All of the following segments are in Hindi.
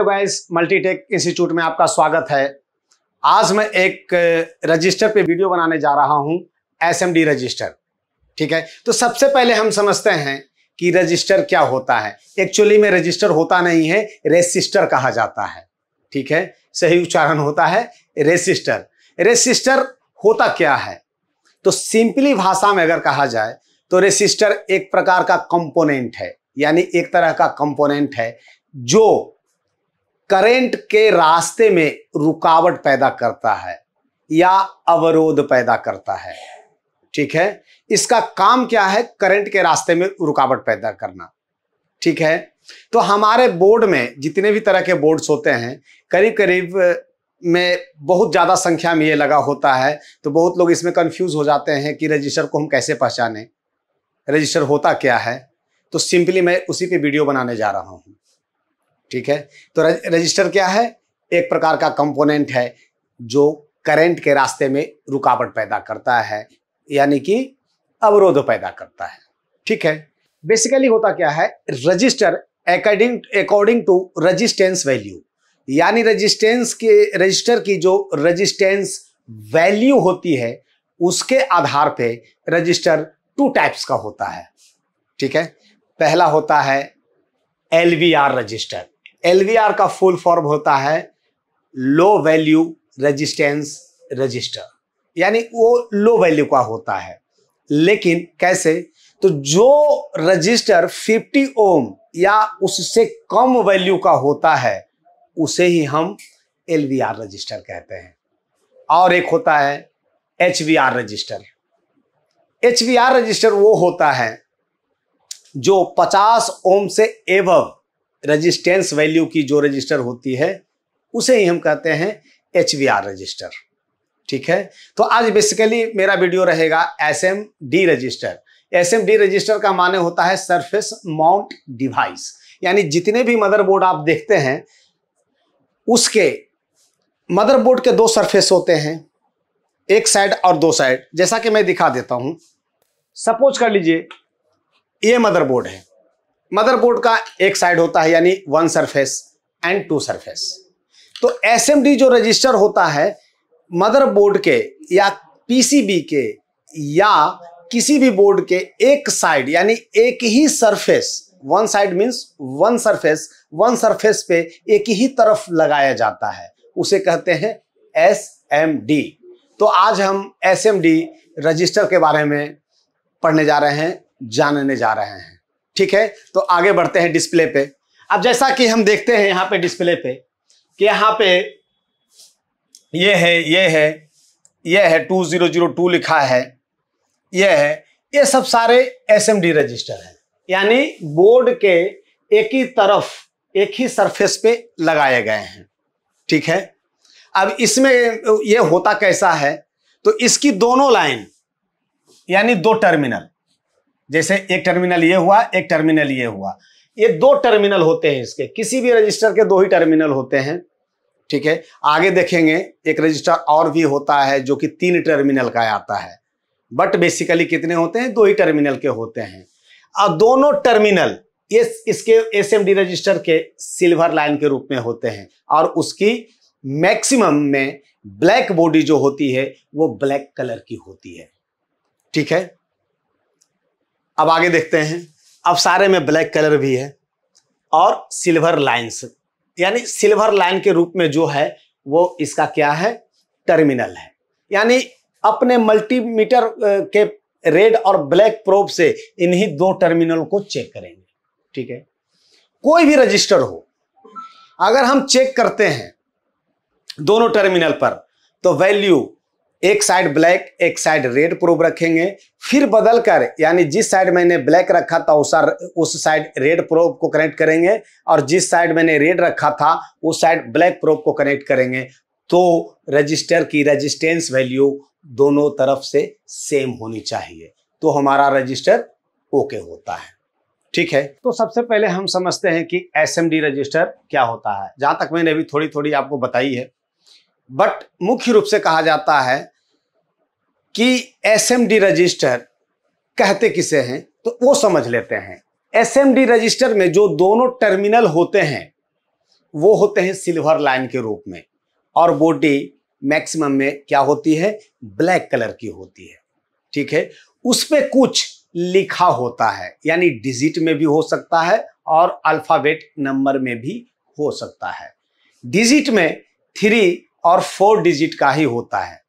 हेलो गाइस, मल्टीटेक इंस्टीट्यूट में आपका स्वागत है। आज मैं एक रजिस्टर पे वीडियो बनाने जा रहा हूं, एसएमडी रजिस्टर। ठीक है, तो सबसे पहले हम समझते हैं कि रजिस्टर क्या होता है। एक्चुअली में रजिस्टर होता नहीं है, रेसिस्टर कहा जाता है। ठीक है, सही उच्चारण होता है रेसिस्टर। रेसिस्टर होता क्या है, तो सिंपली भाषा में अगर कहा जाए तो रेसिस्टर एक प्रकार का कंपोनेंट है, यानी एक तरह का कंपोनेंट है जो करंट के रास्ते में रुकावट पैदा करता है या अवरोध पैदा करता है। ठीक है, इसका काम क्या है, करंट के रास्ते में रुकावट पैदा करना। ठीक है, तो हमारे बोर्ड में जितने भी तरह के बोर्ड्स होते हैं, करीब करीब में बहुत ज़्यादा संख्या में ये लगा होता है, तो बहुत लोग इसमें कंफ्यूज हो जाते हैं कि रजिस्टर को हम कैसे पहचानें, रजिस्टर होता क्या है। तो सिंपली मैं उसी पे वीडियो बनाने जा रहा हूँ। ठीक है, तो रजिस्टर क्या है, एक प्रकार का कंपोनेंट है जो करंट के रास्ते में रुकावट पैदा करता है, यानी कि अवरोध पैदा करता है। ठीक है, बेसिकली होता क्या है, resistor according to resistance value, यानी रजिस्टर की जो रेजिस्टेंस वैल्यू होती है उसके आधार पे रजिस्टर टू टाइप्स का होता है। ठीक है, पहला होता है एलवीआर रजिस्टर। एलवीआर का फुल फॉर्म होता है लो वैल्यू रेजिस्टेंस रजिस्टर, यानी वो लो वैल्यू का होता है। लेकिन कैसे, तो जो रजिस्टर 50 ओम या उससे कम वैल्यू का होता है उसे ही हम एलवीआर रजिस्टर कहते हैं। और एक होता है एचवीआर रजिस्टर। एचवीआर रजिस्टर वो होता है जो 50 ओम से एबव रेजिस्टेंस वैल्यू की जो रजिस्टर होती है उसे ही हम कहते हैं एचवीआर रजिस्टर। ठीक है, तो आज बेसिकली मेरा वीडियो रहेगा एसएमडी रजिस्टर। एसएमडी रजिस्टर का माने होता है सरफेस माउंट डिवाइस, यानी जितने भी मदरबोर्ड आप देखते हैं उसके मदरबोर्ड के दो सरफेस होते हैं, एक साइड और दो साइड। जैसा कि मैं दिखा देता हूं, सपोज कर लीजिए ये मदरबोर्ड है। मदरबोर्ड का एक साइड होता है यानी one surface and two surface. तो एसएमडी जो रजिस्टर होता है मदरबोर्ड के या पीसीबी के या किसी भी बोर्ड के एक साइड यानी एक ही surface, one side means one surface पे एक ही तरफ लगाया जाता है, उसे कहते हैं एसएमडी। तो आज हम एसएमडी रजिस्टर के बारे में पढ़ने जा रहे हैं, जानने जा रहे हैं। ठीक है, तो आगे बढ़ते हैं डिस्प्ले पे। अब जैसा कि हम देखते हैं यहाँ पे डिस्प्ले पे कि यहाँ पे ये है 2002 लिखा है, ये सब सारे एसएमडी रजिस्टर हैं, यानी बोर्ड के एक ही तरफ एक ही सरफेस पे लगाए गए हैं। ठीक है, अब इसमें ये होता कैसा है, तो इसकी दोनों लाइन यानी दो टर्मिनल, जैसे एक टर्मिनल ये हुआ, एक टर्मिनल ये हुआ, ये दो टर्मिनल होते हैं इसके। किसी भी रजिस्टर के दो ही टर्मिनल होते हैं। ठीक है, आगे देखेंगे एक रजिस्टर और भी होता है जो कि 3 टर्मिनल का आता है, बट बेसिकली कितने होते हैं, 2 ही टर्मिनल के होते हैं। और दोनों टर्मिनल इसके एसएमडी रजिस्टर के सिल्वर लाइन के रूप में होते हैं, और उसकी मैक्सिमम में ब्लैक बॉडी जो होती है वो ब्लैक कलर की होती है। ठीक है, अब आगे देखते हैं। अब सारे में ब्लैक कलर भी है और सिल्वर लाइंस, यानी सिल्वर लाइन के रूप में जो है वो इसका क्या है, टर्मिनल है। यानी अपने मल्टीमीटर के रेड और ब्लैक प्रोब से इन्हीं दो टर्मिनल को चेक करेंगे। ठीक है, कोई भी रजिस्टर हो, अगर हम चेक करते हैं दोनों टर्मिनल पर, तो वैल्यू एक साइड ब्लैक एक साइड रेड प्रोब रखेंगे, फिर बदलकर यानी जिस साइड मैंने ब्लैक रखा था उस साइड रेड प्रोब को कनेक्ट करेंगे, और जिस साइड मैंने रेड रखा था उस साइड ब्लैक प्रोब को कनेक्ट करेंगे। तो रजिस्टर की रेजिस्टेंस वैल्यू दोनों तरफ से सेम होनी चाहिए, तो हमारा रजिस्टर ओके होता है। ठीक है, तो सबसे पहले हम समझते हैं कि एसएमडी रजिस्टर क्या होता है। जहां तक मैंने अभी थोड़ी थोड़ी आपको बताई है, बट मुख्य रूप से कहा जाता है कि एसएमडी रजिस्टर कहते किसे हैं, तो वो समझ लेते हैं। एसएमडी रजिस्टर में जो दोनों टर्मिनल होते हैं वो होते हैं सिल्वर लाइन के रूप में, और बॉडी मैक्सिमम में क्या होती है, ब्लैक कलर की होती है। ठीक है, उस पे कुछ लिखा होता है, यानी डिजिट में भी हो सकता है और अल्फाबेट नंबर में भी हो सकता है। डिजिट में 3 और 4 डिजिट का ही होता है।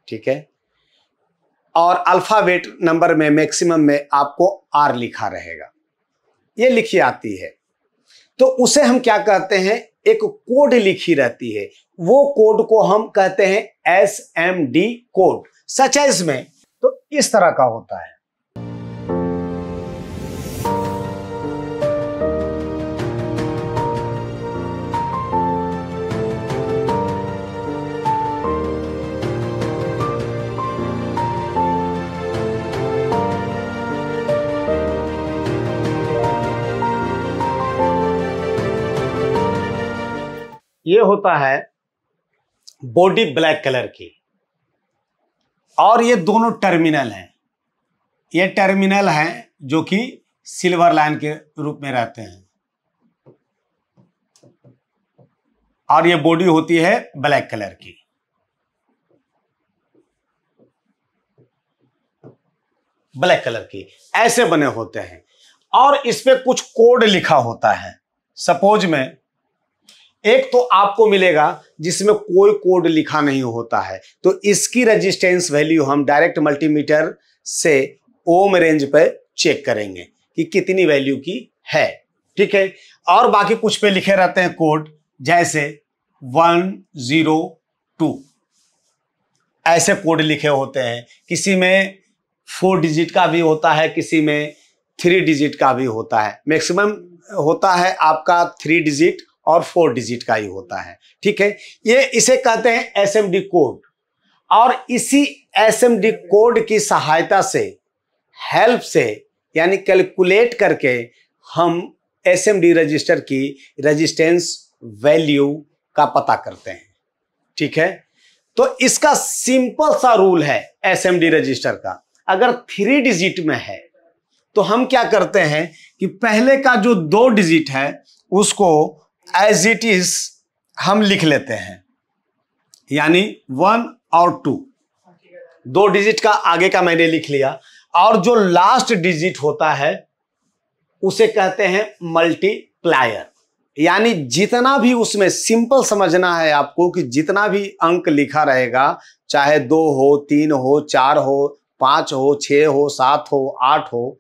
ठीक है, और अल्फाबेट नंबर में मैक्सिमम में आपको R लिखा रहेगा, ये लिखी आती है। तो उसे हम क्या कहते हैं, एक कोड लिखी रहती है, वो कोड को हम कहते हैं SMD कोड। सच है इसमें तो इस तरह का होता है। ये होता है बॉडी ब्लैक कलर की, और ये दोनों टर्मिनल हैं। ये टर्मिनल हैं जो कि सिल्वर लाइन के रूप में रहते हैं, और ये बॉडी होती है ब्लैक कलर की। ब्लैक कलर की ऐसे बने होते हैं, और इस पे कुछ कोड लिखा होता है। सपोज में एक तो आपको मिलेगा जिसमें कोई कोड लिखा नहीं होता है, तो इसकी रेजिस्टेंस वैल्यू हम डायरेक्ट मल्टीमीटर से ओम रेंज पे चेक करेंगे कि कितनी वैल्यू की है। ठीक है, और बाकी कुछ पे लिखे रहते हैं कोड, जैसे 102 ऐसे कोड लिखे होते हैं। किसी में 4 डिजिट का भी होता है, किसी में 3 डिजिट का भी होता है। मैक्सिमम होता है आपका 3 डिजिट और 4 डिजिट का ही होता है। ठीक है, ये इसे कहते हैं SMD कोड, और इसी SMD कोड की सहायता से, हेल्प से, यानी कैलकुलेट करके हम SMD रजिस्टर की रेजिस्टेंस वैल्यू का पता करते हैं। ठीक है, तो इसका सिंपल सा रूल है SMD रजिस्टर का। अगर 3 डिजिट में है तो हम क्या करते हैं कि पहले का जो 2 डिजिट है उसको एज इट इज हम लिख लेते हैं, यानी 1 और 2, 2 डिजिट का आगे का मैंने लिख लिया, और जो लास्ट डिजिट होता है उसे कहते हैं मल्टीप्लायर। यानी जितना भी उसमें, सिंपल समझना है आपको कि जितना भी अंक लिखा रहेगा, चाहे 2 हो, 3 हो, 4 हो, 5 हो, 6 हो, 7 हो, 8 हो,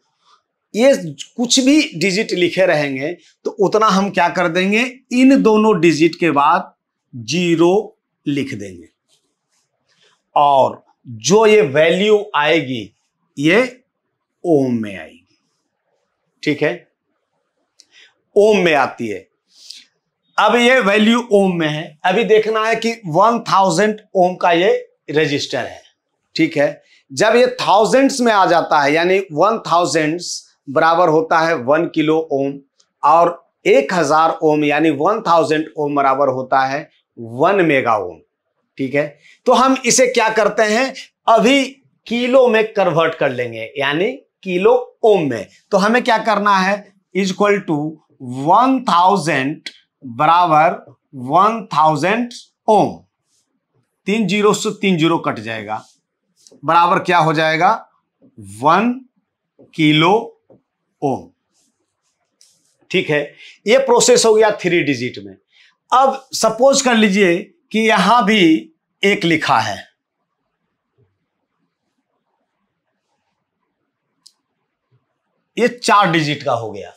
ये कुछ भी डिजिट लिखे रहेंगे तो उतना हम क्या कर देंगे, इन दोनों डिजिट के बाद 0 लिख देंगे, और जो ये वैल्यू आएगी ये ओम में आएगी। ठीक है, ओम में आती है। अब ये वैल्यू ओम में है, अभी देखना है कि 1000 ओम का ये रजिस्टर है। ठीक है, जब ये थाउजेंड्स में आ जाता है, यानी 1000 बराबर होता है 1 किलो ओम, और 1000 ओम यानी 1000 ओम बराबर होता है 1 मेगा ओम। ठीक है, तो हम इसे क्या करते हैं, अभी किलो में कन्वर्ट कर लेंगे, यानी किलो ओम में। तो हमें क्या करना है, इक्वल टू 1000 बराबर 1000 ओम, 3 जीरो से 3 जीरो कट जाएगा, बराबर क्या हो जाएगा, 1 किलो ओम। ठीक है, ये प्रोसेस हो गया 3 डिजिट में। अब सपोज कर लीजिए कि यहां भी एक लिखा है, ये 4 डिजिट का हो गया।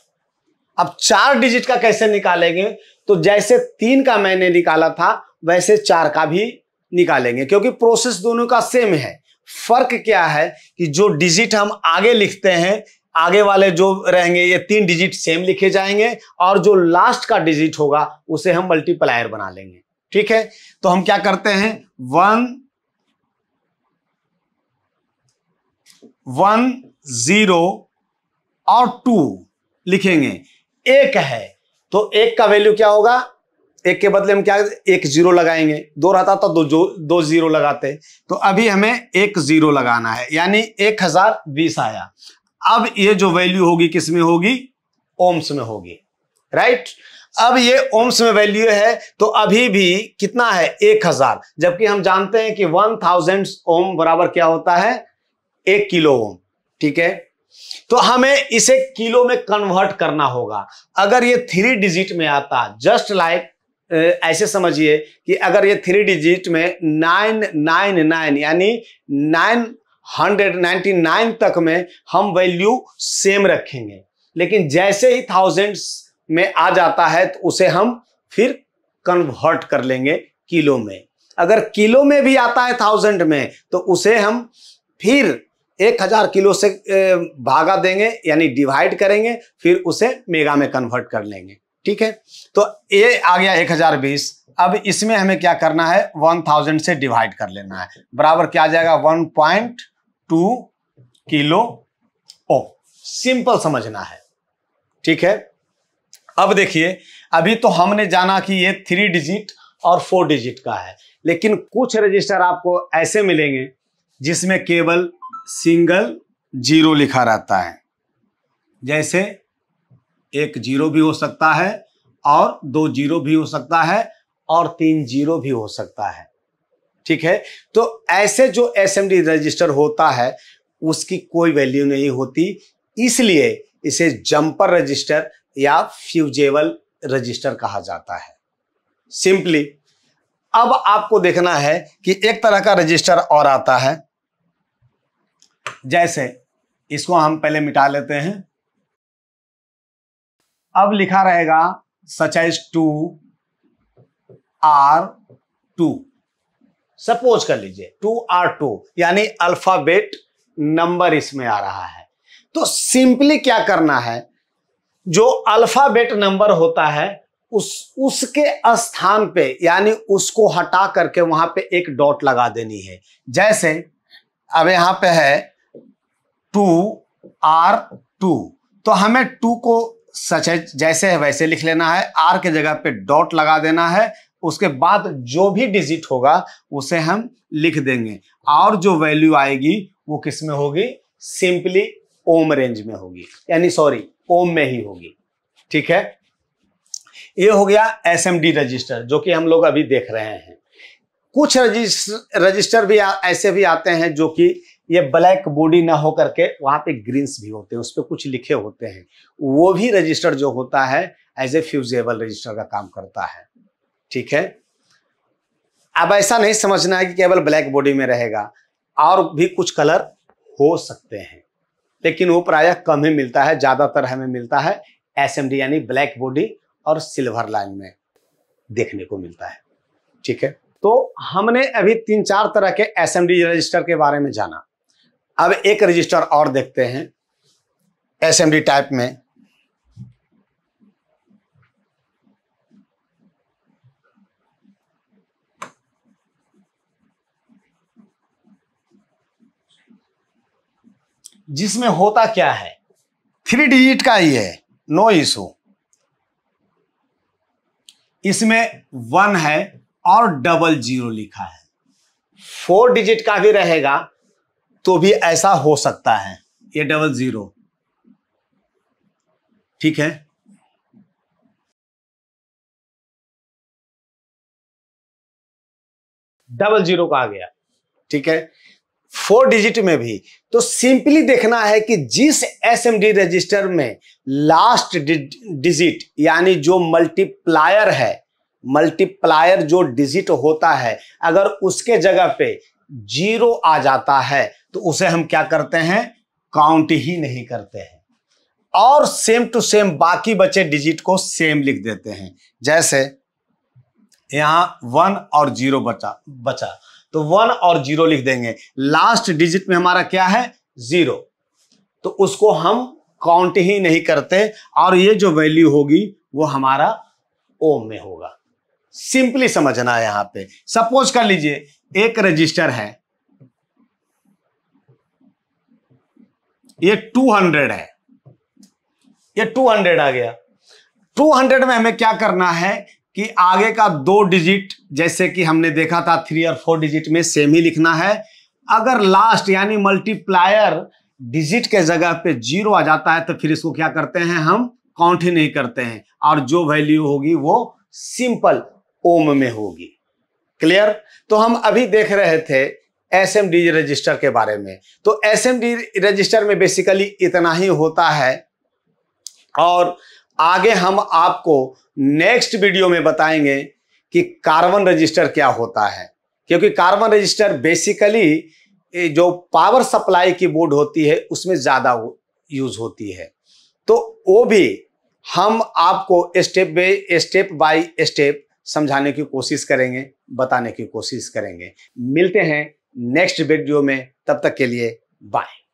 अब 4 डिजिट का कैसे निकालेंगे, तो जैसे 3 का मैंने निकाला था वैसे 4 का भी निकालेंगे, क्योंकि प्रोसेस दोनों का सेम है। फर्क क्या है कि जो डिजिट हम आगे लिखते हैं, आगे वाले जो रहेंगे ये 3 डिजिट सेम लिखे जाएंगे, और जो लास्ट का डिजिट होगा उसे हम मल्टीप्लायर बना लेंगे। ठीक है, तो हम क्या करते हैं, 1 0 और 2 लिखेंगे। 1 है तो 1 का वैल्यू क्या होगा, 1 के बदले हम क्या 1 0 लगाएंगे, 2 रहता तो 2 0 लगाते। तो अभी हमें 1 0 लगाना है, यानी 1020 आया। अब ये जो वैल्यू होगी किस में होगी, ओम्स में होगी। राइट, अब ये ओम्स में वैल्यू है, तो अभी भी कितना है 1000, जबकि हम जानते हैं कि 1000 ओम बराबर क्या होता है 1 किलो ओम। ठीक है, तो हमें इसे किलो में कन्वर्ट करना होगा। अगर ये 3 डिजिट में आता, जस्ट लाइक ऐसे समझिए कि अगर ये 3 डिजिट में 999 यानी 999 तक में हम वैल्यू सेम रखेंगे, लेकिन जैसे ही थाउजेंड्स में आ जाता है तो उसे हम फिर कन्वर्ट कर लेंगे किलो में। अगर किलो में भी आता है 1000 में तो उसे हम फिर 1000 किलो से भागा देंगे यानी डिवाइड करेंगे, फिर उसे मेगा में कन्वर्ट कर लेंगे। ठीक है, तो ये आ गया 1020। अब इसमें हमें क्या करना है 1000 से डिवाइड कर लेना है, बराबर क्या आ जाएगा 1.2 किलो ओम। सिंपल समझना है। ठीक है, अब देखिए अभी तो हमने जाना कि ये 3 डिजिट और 4 डिजिट का है, लेकिन कुछ रजिस्टर आपको ऐसे मिलेंगे जिसमें केवल सिंगल जीरो लिखा रहता है। जैसे 1 जीरो भी हो सकता है और 2 जीरो भी हो सकता है और 3 जीरो भी हो सकता है। ठीक है, तो ऐसे जो एसएमडी रजिस्टर होता है उसकी कोई वैल्यू नहीं होती, इसलिए इसे जंपर रजिस्टर या फ्यूजेबल रजिस्टर कहा जाता है। सिंपली अब आपको देखना है कि एक तरह का रजिस्टर और आता है, जैसे इसको हम पहले मिटा लेते हैं। अब लिखा रहेगा सच एज 2R2, सपोज कर लीजिए 2R2 यानी अल्फाबेट नंबर इसमें आ रहा है। तो सिंपली क्या करना है, जो अल्फाबेट नंबर होता है उसके स्थान पे यानी उसको हटा करके वहां पे एक डॉट लगा देनी है। जैसे अब यहां पे है 2R2, तो हमें 2 को सच है जैसे है वैसे लिख लेना है, R के जगह पे डॉट लगा देना है, उसके बाद जो भी डिजिट होगा उसे हम लिख देंगे और जो वैल्यू आएगी वो किस में होगी, सिंपली ओम रेंज में होगी, यानी सॉरी ओम में ही होगी। ठीक है, ये हो गया एसएमडी रजिस्टर जो कि हम लोग अभी देख रहे हैं। कुछ रजिस्टर भी ऐसे भी आते हैं जो कि ये ब्लैक बॉडी ना हो करके वहां पे ग्रीन्स भी होते हैं, उस पर कुछ लिखे होते हैं, वो भी रजिस्टर जो होता है एज ए फ्यूजेबल रजिस्टर का काम करता है। ठीक है, अब ऐसा नहीं समझना है कि केवल ब्लैक बॉडी में रहेगा, और भी कुछ कलर हो सकते हैं, लेकिन वो प्रायः कम ही मिलता है, ज्यादातर हमें मिलता है एसएमडी यानी ब्लैक बॉडी और सिल्वर लाइन में देखने को मिलता है। ठीक है, तो हमने अभी 3-4 तरह के एसएमडी रजिस्टर के बारे में जाना। अब एक रजिस्टर और देखते हैं एसएमडी टाइप में। जिसमें होता क्या है 3 डिजिट का ही है, नो इशू। इसमें 1 है और 00 लिखा है। 4 डिजिट का भी रहेगा तो भी ऐसा हो सकता है, ये 00। ठीक है, डबल जीरो का आ गया। ठीक है, 4 डिजिट में भी तो सिंपली देखना है कि जिस एसएमडी रजिस्टर में लास्ट डिजिट यानी जो मल्टीप्लायर है, मल्टीप्लायर जो डिजिट होता है, अगर उसके जगह पे 0 आ जाता है तो उसे हम क्या करते हैं, काउंट ही नहीं करते हैं और सेम टू सेम बाकी बचे डिजिट को सेम लिख देते हैं। जैसे यहां 1 और 0 बचा तो 1 और 0 लिख देंगे। लास्ट डिजिट में हमारा क्या है 0, तो उसको हम काउंट ही नहीं करते और ये जो वैल्यू होगी वो हमारा ओम में होगा। सिंपली समझना है। यहां पे सपोज कर लीजिए एक रजिस्टर है, ये 200 है, ये 200 आ गया। 200 में हमें क्या करना है कि आगे का 2 डिजिट जैसे कि हमने देखा था 3 और 4 डिजिट में सेम ही लिखना है। अगर लास्ट यानी मल्टीप्लायर डिजिट के जगह पे 0 आ जाता है तो फिर इसको क्या करते हैं, हम काउंट ही नहीं करते हैं और जो वैल्यू होगी वो सिंपल ओम में होगी। क्लियर? तो हम अभी देख रहे थे एसएमडी रजिस्टर के बारे में। तो एसएमडी रजिस्टर में बेसिकली इतना ही होता है और आगे हम आपको नेक्स्ट वीडियो में बताएंगे कि कार्बन रजिस्टर क्या होता है, क्योंकि कार्बन रजिस्टर बेसिकली जो पावर सप्लाई की बोर्ड होती है उसमें ज़्यादा यूज होती है। तो वो भी हम आपको स्टेप बाय स्टेप समझाने की कोशिश करेंगे, बताने की कोशिश करेंगे। मिलते हैं नेक्स्ट वीडियो में, तब तक के लिए बाय।